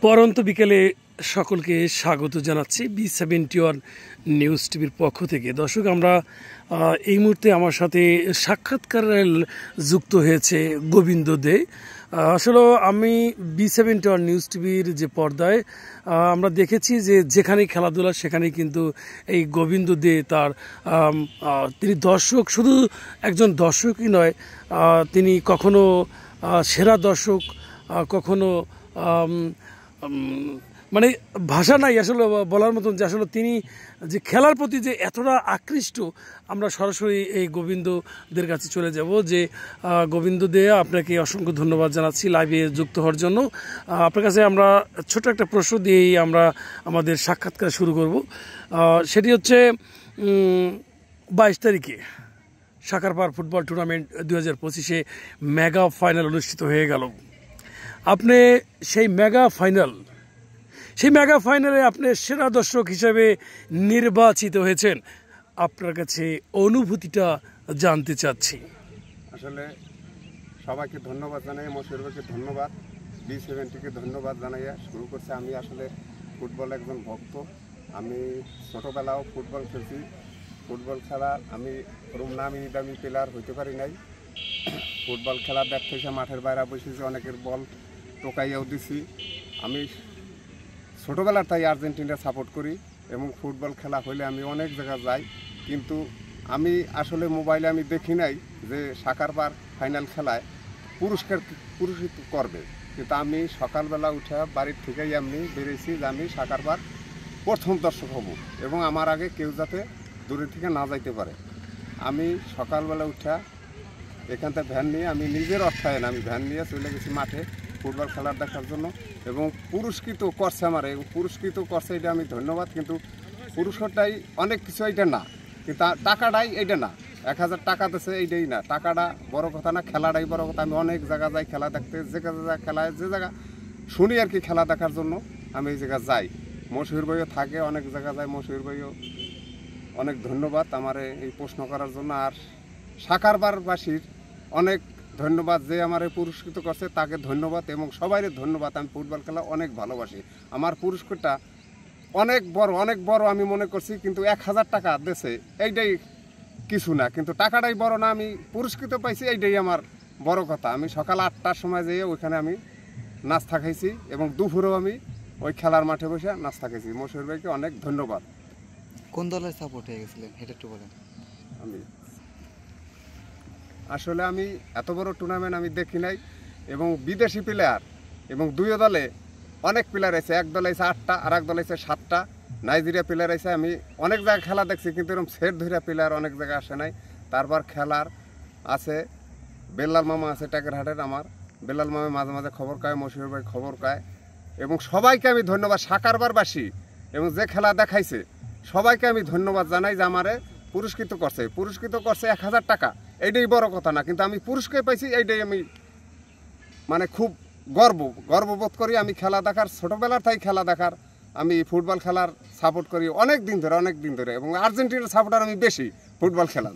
পরন্ত বিকেলে সকলকে স্বাগত জানাচ্ছি B71 নিউজ টিভির পক্ষ থেকে। দর্শক, আমরা এই মুহূর্তে আমার সাথে সাক্ষাৎকারে যুক্ত হয়েছে গোবিন্দ দে। আসলে আমি B71 নিউজ টিভির যে পর্দায় আমরা দেখেছি যে যেখানেই খেলাধুলা সেখানেই কিন্তু এই গোবিন্দ দে তিনি দর্শক, শুধু একজন দর্শকই নয়, তিনি কখনো সেরা দর্শক, কখনো মানে ভাষা নাই আসলে বলার মতন যে আসলে তিনি যে খেলার প্রতি যে এতটা আকৃষ্ট। আমরা সরাসরি এই গোবিন্দদের কাছে চলে যাব। যে গোবিন্দ দে, আপনাকে অসংখ্য ধন্যবাদ জানাচ্ছি লাইভে যুক্ত হওয়ার জন্য। আপনার কাছে আমরা ছোট একটা প্রশ্ন দিয়েই আমরা আমাদের সাক্ষাৎকার শুরু করব। সেটি হচ্ছে 22 তারিখে সাকারপাড় ফুটবল টুর্নামেন্ট 2025-এ মেগা ফাইনাল অনুষ্ঠিত হয়ে গেল। আপনি সেই মেগা ফাইনালে আপনি সেরা দর্শক হিসেবে নির্বাচিত হয়েছেন। আপনার কাছে অনুভূতিটা জানতে চাচ্ছি। আসলে সবাইকে ধন্যবাদ জানাই, মশিউর ভাইকে ধন্যবাদ, B70-কে ধন্যবাদ জানাইয়া শুরু করছে। আমি আসলে ফুটবল একজন ভক্ত। আমি ছোটোবেলাও ফুটবল খেলছি। ফুটবল খেলা আমি নামি দামি প্লেয়ার হইতে পারি নাই। ফুটবল খেলা দেখতে এসে মাঠের বাইরে বসেছি, অনেকের বল টোকাইয়াও দিছি। আমি ছোটোবেলার তাই আর্জেন্টিনা সাপোর্ট করি এবং ফুটবল খেলা হলে আমি অনেক জায়গায় যাই। কিন্তু আমি আসলে মোবাইলে আমি দেখি নাই যে সাকারপাড় ফাইনাল খেলায় পুরস্কৃত করবে। কিন্তু আমি সকালবেলা উঠে বাড়ির থেকেই এমনি বেরিয়েছি যে আমি সাকারপাড় প্রথম দর্শক হব এবং আমার আগে কেউ যাতে দূরে থেকে না যাইতে পারে। আমি সকালবেলা উঠে এখান থেকে ভ্যান নিয়ে, আমি নিজের অর্থায়ন আমি ভ্যান নিয়ে চলে গেছি মাঠে ফুটবল খেলার দেখার জন্য এবং পুরস্কৃত করছে আমার। এবং পুরস্কৃত করছে এটা আমি ধন্যবাদ। কিন্তু পুরস্কারটাই অনেক কিছু, এইটা না, কিন্তু টাকাটাই এইটা না। 1000 টাকা দিচ্ছে এইটাই না, টাকাটা বড় কথা না, খেলাটাই বড় কথা। আমি অনেক জায়গা যাই খেলা দেখতে, যে খেলায় যে জায়গা শুনি আর কি খেলা দেখার জন্য আমি এই জায়গা যাই। মশিউর ভাইও থাকে, অনেক জায়গা যায়। মশিউর ভাইও অনেক ধন্যবাদ আমার এই প্রশ্ন করার জন্য। আর সাকারপাড়বাসীর অনেক ধন্যবাদ, যে আমার পুরস্কৃত করছে তাকে ধন্যবাদ এবং সবাইকে ধন্যবাদ। আমি ফুটবল খেলা অনেক ভালোবাসি। আমার পুরস্কারটা অনেক বড় আমি মনে করছি, কিন্তু 1000 টাকা দেশে এইটাই কিছু না, কিন্তু টাকাটাই বড় না। আমি পুরস্কৃত পাইছি, এইটাই আমার বড় কথা। আমি সকাল 8টার সময় যেয়ে ওইখানে আমি নাস্তা খাইছি এবং দুপুরেও আমি ওই খেলার মাঠে বসে নাস্তা খাইছি। মশিউর ভাইকে অনেক ধন্যবাদ। কোন দলের সাপোর্ট হয়ে গেছিলেন এটা একটু বলেন। আসলে আমি এত বড় টুর্নামেন্ট আমি দেখি নাই এবং বিদেশি প্লেয়ার এবং দুই দলে অনেক প্লেয়ার আছে। এক দলে আছে 8টা, আর এক দলে আছে 7টা নাইজেরিয়া প্লেয়ার আছে। আমি অনেক জায়গায় খেলা দেখছি, কিন্তু এরকম সেট ধরিয়া প্লেয়ার অনেক জায়গায় আসে নাই। তারপর খেলার আছে বেল্লাল মামা আছে টাকেরহাটের, আমার বেল্লাল মামা মাঝে মাঝে খবর কয়, মশিউর ভাই খবর কয় এবং সবাইকে আমি ধন্যবাদ। সাকারপাড়বাসী এবং যে খেলা দেখাইছে সবাইকে আমি ধন্যবাদ জানাই যে আমারে পুরস্কৃত করছে 1000 টাকা। এইটাই বড় কথা না, কিন্তু আমি পুরস্কার পাইছি, এইটাই আমি মানে খুব গর্ববোধ করি। আমি খেলা দেখার ছোটোবেলার তাই খেলা দেখার, আমি ফুটবল খেলার সাপোর্ট করি অনেক দিন ধরে এবং আর্জেন্টিনার সাপোর্টার আমি বেশি ফুটবল খেলার।